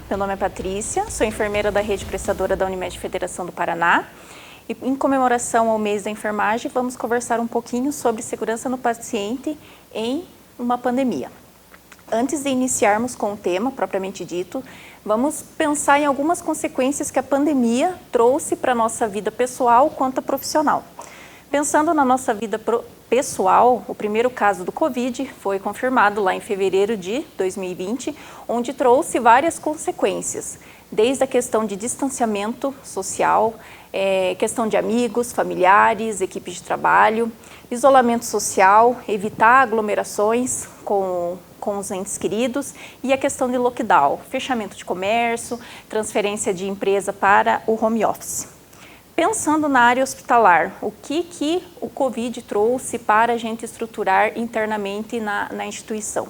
meu nome é Patrícia, sou enfermeira da rede prestadora da Unimed Federação do Paraná e em comemoração ao mês da enfermagem vamos conversar um pouquinho sobre segurança no paciente em uma pandemia. Antes de iniciarmos com o tema propriamente dito, vamos pensar em algumas consequências que a pandemia trouxe para a nossa vida pessoal quanto profissional. Pensando na nossa vida pessoal, o primeiro caso do Covid foi confirmado lá em fevereiro de 2020, onde trouxe várias consequências, desde a questão de distanciamento social, questão de amigos, familiares, equipes de trabalho, isolamento social, evitar aglomerações com os entes queridos e a questão de lockdown, fechamento de comércio, transferência de empresa para o home office. Pensando na área hospitalar, o que o Covid trouxe para a gente estruturar internamente na instituição?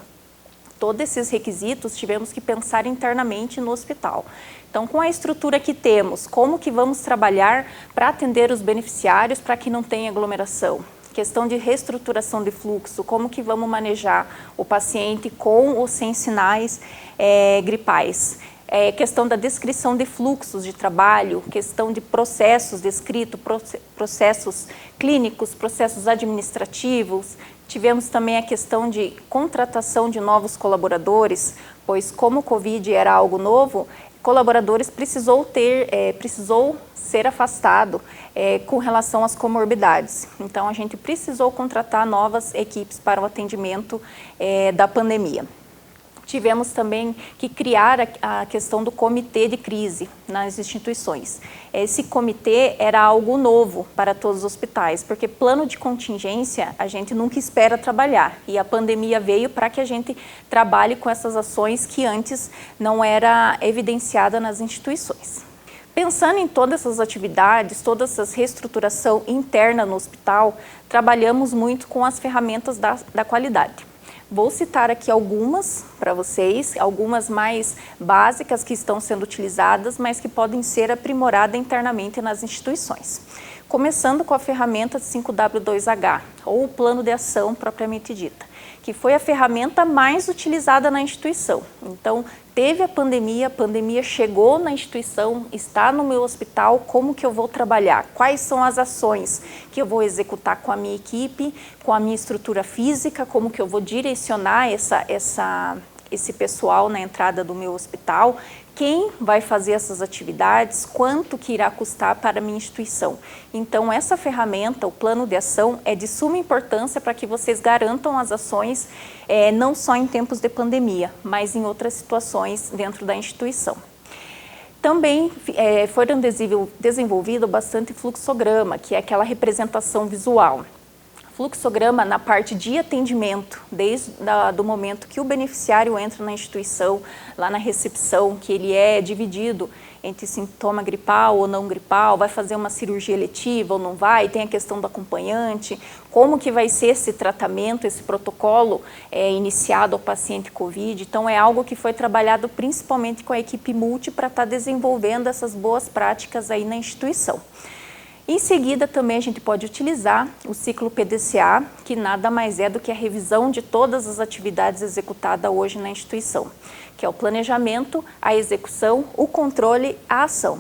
Todos esses requisitos tivemos que pensar internamente no hospital. Então, com a estrutura que temos, como que vamos trabalhar para atender os beneficiários para que não tenha aglomeração? Questão de reestruturação de fluxo, como que vamos manejar o paciente com ou sem sinais gripais? Questão da descrição de fluxos de trabalho, questão de processos descritos, processos clínicos, processos administrativos. Tivemos também a questão de contratação de novos colaboradores, pois como o Covid era algo novo, colaboradores precisou ser afastado com relação às comorbidades. Então, a gente precisou contratar novas equipes para o atendimento da pandemia. Tivemos também que criar a questão do comitê de crise nas instituições. Esse comitê era algo novo para todos os hospitais, porque plano de contingência a gente nunca espera trabalhar e a pandemia veio para que a gente trabalhe com essas ações que antes não era evidenciada nas instituições. Pensando em todas essas atividades, toda essa reestruturação interna no hospital, trabalhamos muito com as ferramentas da qualidade. Vou citar aqui algumas para vocês, algumas mais básicas que estão sendo utilizadas, mas que podem ser aprimoradas internamente nas instituições. Começando com a ferramenta 5W2H, ou o plano de ação propriamente dita, que foi a ferramenta mais utilizada na instituição. Então, teve a pandemia chegou na instituição, está no meu hospital, como que eu vou trabalhar? Quais são as ações que eu vou executar com a minha equipe, com a minha estrutura física, como que eu vou direcionar esse pessoal na entrada do meu hospital? Quem vai fazer essas atividades, quanto que irá custar para a minha instituição. Então, essa ferramenta, o plano de ação, é de suma importância para que vocês garantam as ações, não só em tempos de pandemia, mas em outras situações dentro da instituição. Também foram desenvolvido bastante fluxograma, que é aquela representação visual. Fluxograma na parte de atendimento, desde do momento que o beneficiário entra na instituição, lá na recepção, que ele é dividido entre sintoma gripal ou não gripal, vai fazer uma cirurgia eletiva ou não vai, tem a questão do acompanhante, como que vai ser esse tratamento, esse protocolo iniciado ao paciente COVID. Então, é algo que foi trabalhado principalmente com a equipe multi para estar desenvolvendo essas boas práticas aí na instituição. Em seguida, também a gente pode utilizar o ciclo PDCA, que nada mais é do que a revisão de todas as atividades executadas hoje na instituição, que é o planejamento, a execução, o controle, a ação.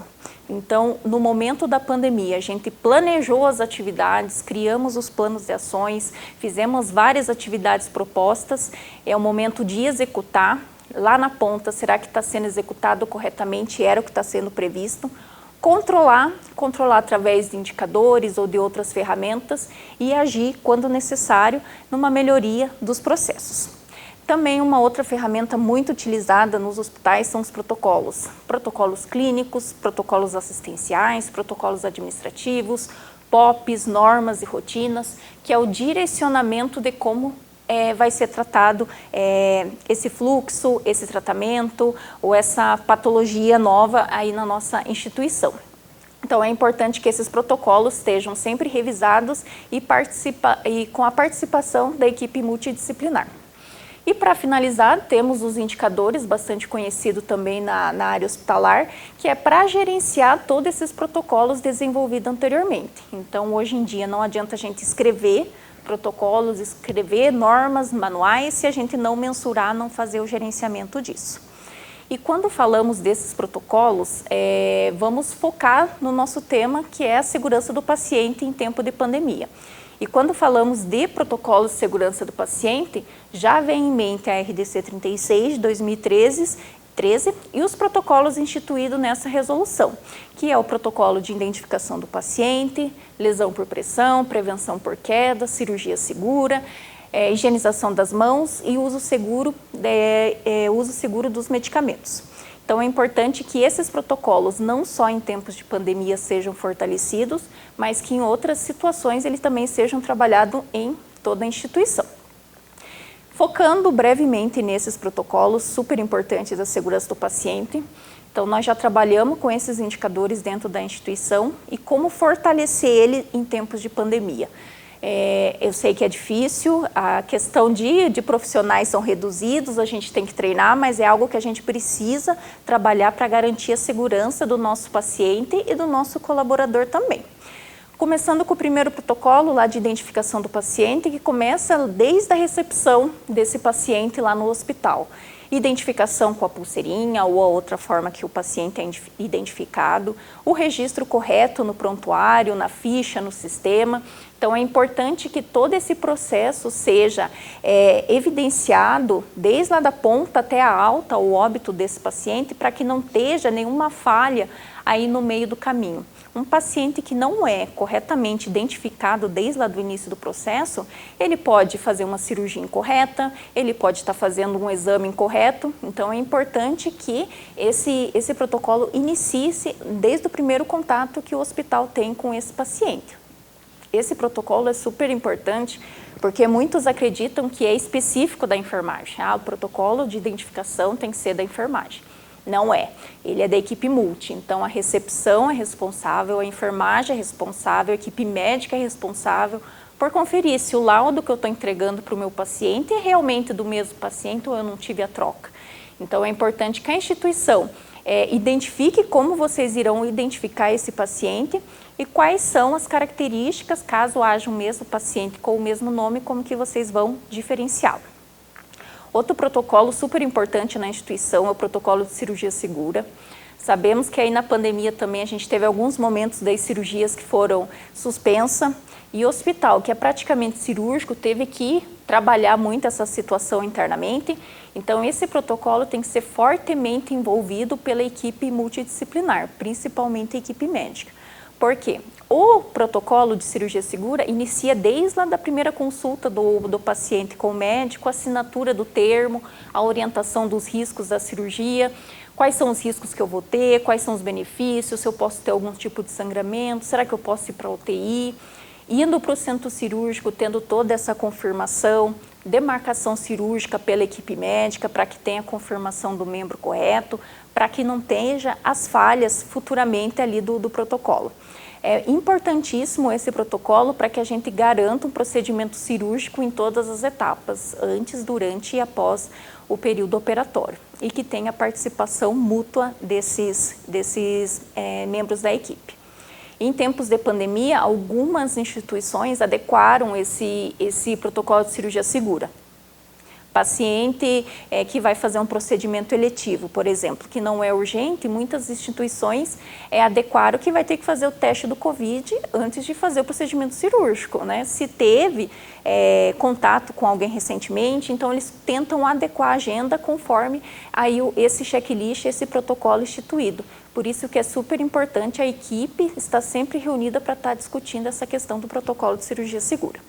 Então, no momento da pandemia, a gente planejou as atividades, criamos os planos de ações, fizemos várias atividades propostas, é o momento de executar. Lá na ponta, será que está sendo executado corretamente? Era o que está sendo previsto? Controlar através de indicadores ou de outras ferramentas e agir, quando necessário, numa melhoria dos processos. Também uma outra ferramenta muito utilizada nos hospitais são os protocolos. Protocolos clínicos, protocolos assistenciais, protocolos administrativos, POPs, normas e rotinas, que é o direcionamento de como vai ser tratado esse fluxo, esse tratamento ou essa patologia nova aí na nossa instituição. Então, é importante que esses protocolos estejam sempre revisados e com a participação da equipe multidisciplinar. E para finalizar, temos os indicadores, bastante conhecido também na área hospitalar, que é para gerenciar todos esses protocolos desenvolvidos anteriormente. Então, hoje em dia, não adianta a gente escrever protocolos, escrever normas, manuais, se a gente não mensurar, não fazer o gerenciamento disso. E quando falamos desses protocolos, vamos focar no nosso tema, que é a segurança do paciente em tempo de pandemia. E quando falamos de protocolos de segurança do paciente, já vem em mente a RDC 36 de 2013 e os protocolos instituídos nessa resolução, que é o protocolo de identificação do paciente, lesão por pressão, prevenção por queda, cirurgia segura, higienização das mãos e uso seguro dos medicamentos. Então, é importante que esses protocolos, não só em tempos de pandemia, sejam fortalecidos, mas que em outras situações eles também sejam trabalhados em toda a instituição. Focando brevemente nesses protocolos super importantes da segurança do paciente, então nós já trabalhamos com esses indicadores dentro da instituição e como fortalecer ele em tempos de pandemia. Eu sei que é difícil, a questão de profissionais são reduzidos, a gente tem que treinar, mas é algo que a gente precisa trabalhar para garantir a segurança do nosso paciente e do nosso colaborador também. Começando com o primeiro protocolo lá de identificação do paciente, que começa desde a recepção desse paciente lá no hospital. Identificação com a pulseirinha ou a outra forma que o paciente é identificado, o registro correto no prontuário, na ficha, no sistema. Então, é importante que todo esse processo seja evidenciado desde lá da ponta até a alta, o óbito desse paciente, para que não esteja nenhuma falha aí no meio do caminho. Um paciente que não é corretamente identificado desde lá do início do processo, ele pode fazer uma cirurgia incorreta, ele pode estar fazendo um exame incorreto. Então, é importante que esse protocolo inicie-se desde o primeiro contato que o hospital tem com esse paciente. Esse protocolo é super importante porque muitos acreditam que é específico da enfermagem. O protocolo de identificação tem que ser da enfermagem. Não é. Ele é da equipe multi. Então, a recepção é responsável, a enfermagem é responsável, a equipe médica é responsável por conferir se o laudo que eu estou entregando para o meu paciente é realmente do mesmo paciente ou eu não tive a troca. Então, é importante que a instituição identifique como vocês irão identificar esse paciente e quais são as características, caso haja o mesmo paciente com o mesmo nome, como que vocês vão diferenciá-lo. Outro protocolo super importante na instituição é o protocolo de cirurgia segura. Sabemos que aí na pandemia também a gente teve alguns momentos das cirurgias que foram suspensas e o hospital, que é praticamente cirúrgico, teve que trabalhar muito essa situação internamente. Então, esse protocolo tem que ser fortemente envolvido pela equipe multidisciplinar, principalmente a equipe médica. Por quê? O protocolo de cirurgia segura inicia desde lá da primeira consulta do paciente com o médico, a assinatura do termo, a orientação dos riscos da cirurgia, quais são os riscos que eu vou ter, quais são os benefícios, se eu posso ter algum tipo de sangramento, será que eu posso ir para a UTI, indo para o centro cirúrgico, tendo toda essa confirmação, demarcação cirúrgica pela equipe médica para que tenha a confirmação do membro correto, para que não tenha as falhas futuramente ali do protocolo. É importantíssimo esse protocolo para que a gente garanta um procedimento cirúrgico em todas as etapas, antes, durante e após o período operatório, e que tenha a participação mútua desses membros da equipe. Em tempos de pandemia, algumas instituições adequaram esse protocolo de cirurgia segura. Paciente que vai fazer um procedimento eletivo, por exemplo, que não é urgente, muitas instituições adequaram que vai ter que fazer o teste do COVID antes de fazer o procedimento cirúrgico, né? Se teve contato com alguém recentemente, então eles tentam adequar a agenda conforme aí esse checklist, esse protocolo instituído. Por isso que é super importante a equipe estar sempre reunida para estar discutindo essa questão do protocolo de cirurgia segura.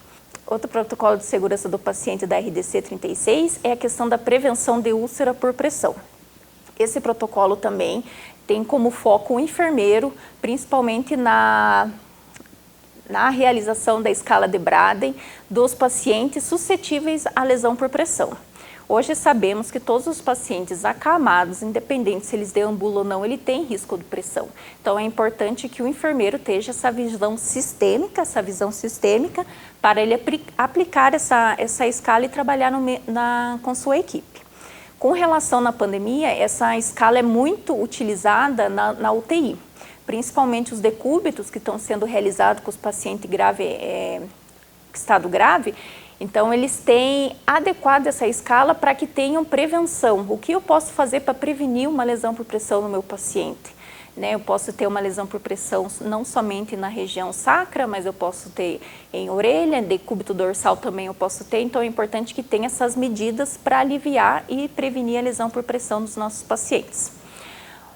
Outro protocolo de segurança do paciente da RDC 36 é a questão da prevenção de úlcera por pressão. Esse protocolo também tem como foco o enfermeiro, principalmente na realização da escala de Braden dos pacientes suscetíveis à lesão por pressão. Hoje sabemos que todos os pacientes acamados, independente se eles deambulam ou não, ele tem risco de pressão. Então, é importante que o enfermeiro tenha essa visão sistêmica para ele aplicar essa escala e trabalhar com sua equipe. Com relação na pandemia, essa escala é muito utilizada na UTI, principalmente os decúbitos que estão sendo realizados com os pacientes estado grave, Então, eles têm adequado essa escala para que tenham prevenção. O que eu posso fazer para prevenir uma lesão por pressão no meu paciente? Eu posso ter uma lesão por pressão não somente na região sacra, mas eu posso ter em orelha, decúbito dorsal também eu posso ter. Então, é importante que tenha essas medidas para aliviar e prevenir a lesão por pressão dos nossos pacientes.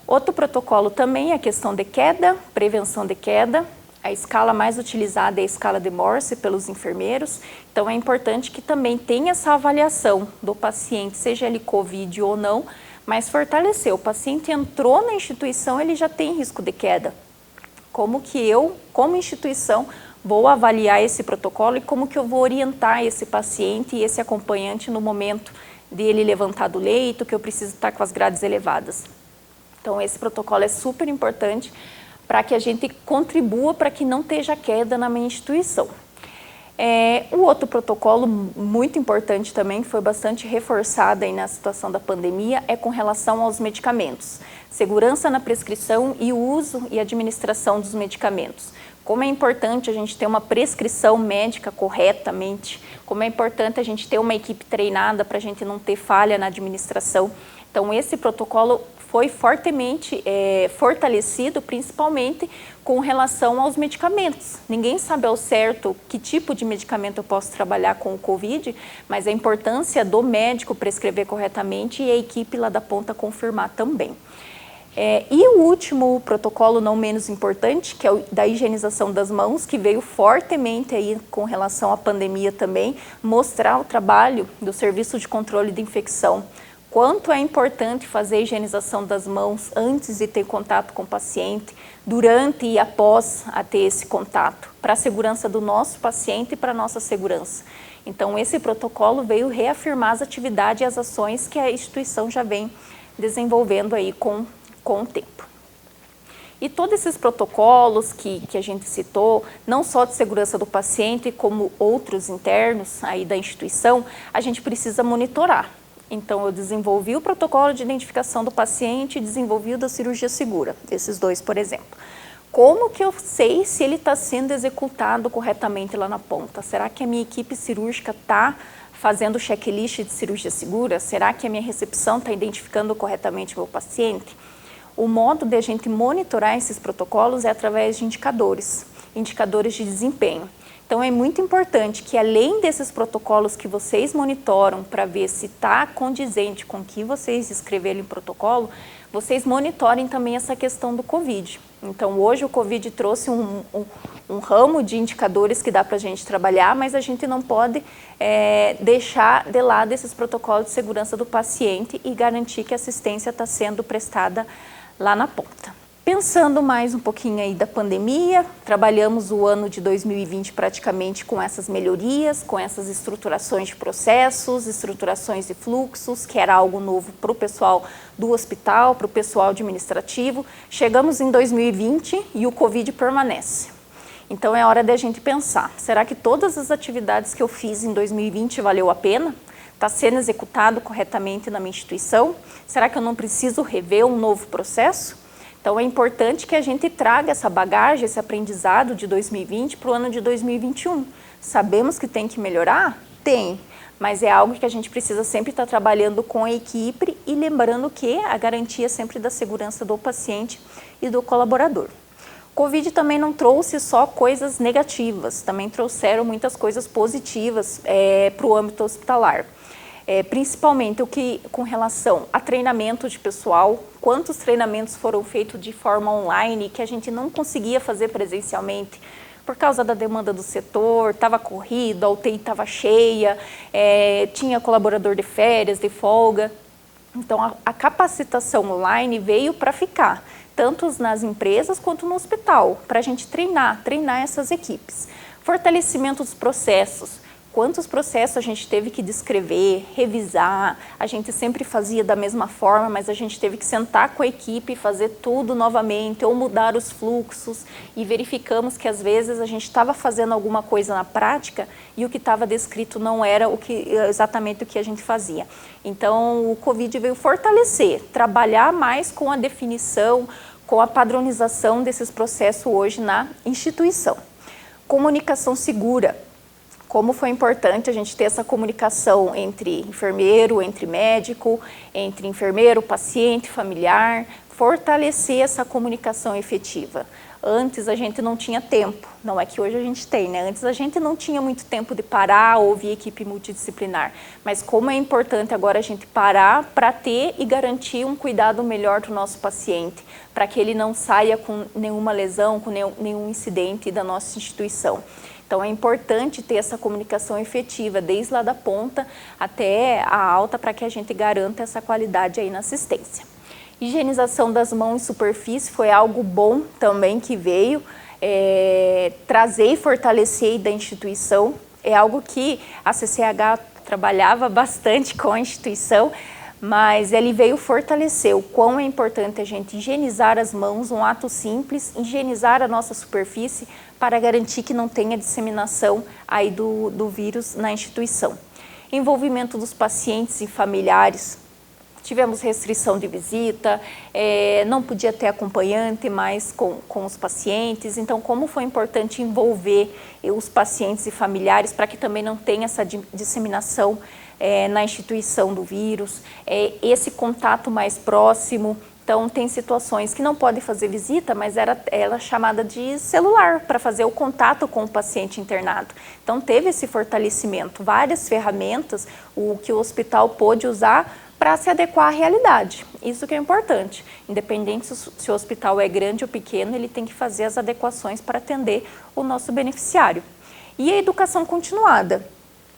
Outro protocolo também é a questão de queda, prevenção de queda. A escala mais utilizada é a escala de Morse pelos enfermeiros, então é importante que também tenha essa avaliação do paciente, seja ele COVID ou não, mas fortalecer. O paciente entrou na instituição, ele já tem risco de queda. Como que eu, como instituição, vou avaliar esse protocolo e como que eu vou orientar esse paciente e esse acompanhante no momento dele levantar do leito, que eu preciso estar com as grades elevadas. Então, esse protocolo é super importante para que a gente contribua para que não esteja queda na minha instituição. O outro protocolo muito importante também, que foi bastante reforçado aí na situação da pandemia, é com relação aos medicamentos. Segurança na prescrição e o uso e administração dos medicamentos. Como é importante a gente ter uma prescrição médica corretamente, como é importante a gente ter uma equipe treinada para a gente não ter falha na administração. Então, esse protocolo foi fortemente fortalecido, principalmente com relação aos medicamentos. Ninguém sabe ao certo que tipo de medicamento eu posso trabalhar com o COVID, mas a importância do médico prescrever corretamente e a equipe lá da ponta confirmar também. E o último protocolo, não menos importante, que é o da higienização das mãos, que veio fortemente aí com relação à pandemia também, mostrar o trabalho do Serviço de Controle de Infecção. Quanto é importante fazer a higienização das mãos antes de ter contato com o paciente, durante e após a ter esse contato, para a segurança do nosso paciente e para a nossa segurança. Então, esse protocolo veio reafirmar as atividades e as ações que a instituição já vem desenvolvendo aí com o tempo. E todos esses protocolos que a gente citou, não só de segurança do paciente, como outros internos aí da instituição, a gente precisa monitorar. Então, eu desenvolvi o protocolo de identificação do paciente e desenvolvi o da cirurgia segura, esses dois, por exemplo. Como que eu sei se ele está sendo executado corretamente lá na ponta? Será que a minha equipe cirúrgica está fazendo o checklist de cirurgia segura? Será que a minha recepção está identificando corretamente o meu paciente? O modo de a gente monitorar esses protocolos é através de indicadores de desempenho. Então, é muito importante que, além desses protocolos que vocês monitoram para ver se está condizente com o que vocês escreveram em protocolo, vocês monitorem também essa questão do COVID. Então, hoje o COVID trouxe um ramo de indicadores que dá para a gente trabalhar, mas a gente não pode deixar de lado esses protocolos de segurança do paciente e garantir que a assistência está sendo prestada lá na ponta. Pensando mais um pouquinho aí da pandemia, trabalhamos o ano de 2020 praticamente com essas melhorias, com essas estruturações de processos, estruturações de fluxos, que era algo novo para o pessoal do hospital, para o pessoal administrativo. Chegamos em 2020 e o COVID permanece. Então é hora de a gente pensar, será que todas as atividades que eu fiz em 2020 valeu a pena? Está sendo executado corretamente na minha instituição? Será que eu não preciso rever um novo processo? Então, é importante que a gente traga essa bagagem, esse aprendizado de 2020 para o ano de 2021. Sabemos que tem que melhorar? Tem, mas é algo que a gente precisa sempre estar trabalhando com a equipe e lembrando que a garantia é sempre da segurança do paciente e do colaborador. Covid também não trouxe só coisas negativas, também trouxeram muitas coisas positivas para o âmbito hospitalar. Principalmente com relação a treinamento de pessoal, quantos treinamentos foram feitos de forma online que a gente não conseguia fazer presencialmente por causa da demanda do setor, estava corrido, a UTI estava cheia, tinha colaborador de férias, de folga. Então, a capacitação online veio para ficar, tanto nas empresas quanto no hospital, para a gente treinar essas equipes. Fortalecimento dos processos. Quantos processos a gente teve que descrever, revisar, a gente sempre fazia da mesma forma, mas a gente teve que sentar com a equipe e fazer tudo novamente, ou mudar os fluxos, e verificamos que às vezes a gente estava fazendo alguma coisa na prática e o que estava descrito não era exatamente o que a gente fazia. Então, o COVID veio fortalecer, trabalhar mais com a definição, com a padronização desses processos hoje na instituição. Comunicação segura. Como foi importante a gente ter essa comunicação entre enfermeiro, entre médico, entre enfermeiro, paciente, familiar, fortalecer essa comunicação efetiva. Antes a gente não tinha tempo, não é que hoje a gente tem, né? Antes a gente não tinha muito tempo de parar, ouvir equipe multidisciplinar, mas como é importante agora a gente parar para ter e garantir um cuidado melhor do nosso paciente, para que ele não saia com nenhuma lesão, com nenhum incidente da nossa instituição. Então é importante ter essa comunicação efetiva, desde lá da ponta até a alta, para que a gente garanta essa qualidade aí na assistência. Higienização das mãos e superfície foi algo bom também que veio trazer e fortalecer da instituição. É algo que a CCH trabalhava bastante com a instituição, mas ele veio fortalecer o quão é importante a gente higienizar as mãos, um ato simples, higienizar a nossa superfície para garantir que não tenha disseminação aí do vírus na instituição. Envolvimento dos pacientes e familiares. Tivemos restrição de visita, não podia ter acompanhante mais com os pacientes, então como foi importante envolver os pacientes e familiares para que também não tenha essa disseminação na instituição do vírus, esse contato mais próximo. Então tem situações que não pode fazer visita, mas ela chamada de celular para fazer o contato com o paciente internado. Então teve esse fortalecimento, várias ferramentas que o hospital pôde usar para se adequar à realidade. Isso que é importante. Independente se o hospital é grande ou pequeno, ele tem que fazer as adequações para atender o nosso beneficiário. E a educação continuada,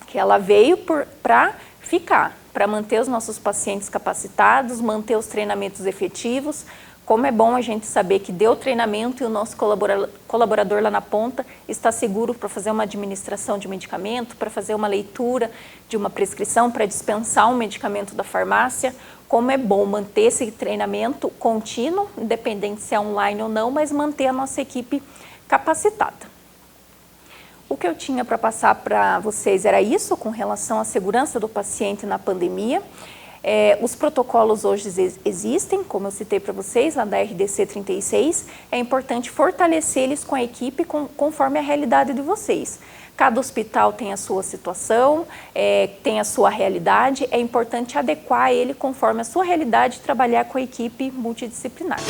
que ela veio para ficar, para manter os nossos pacientes capacitados, manter os treinamentos efetivos. Como é bom a gente saber que deu treinamento e o nosso colaborador lá na ponta está seguro para fazer uma administração de medicamento, para fazer uma leitura de uma prescrição, para dispensar um medicamento da farmácia. Como é bom manter esse treinamento contínuo, independente se é online ou não, mas manter a nossa equipe capacitada. O que eu tinha para passar para vocês era isso com relação à segurança do paciente na pandemia. Os protocolos hoje existem, como eu citei para vocês, lá da RDC 36, é importante fortalecer eles com a equipe conforme a realidade de vocês. Cada hospital tem a sua situação, tem a sua realidade, é importante adequar ele conforme a sua realidade e trabalhar com a equipe multidisciplinar.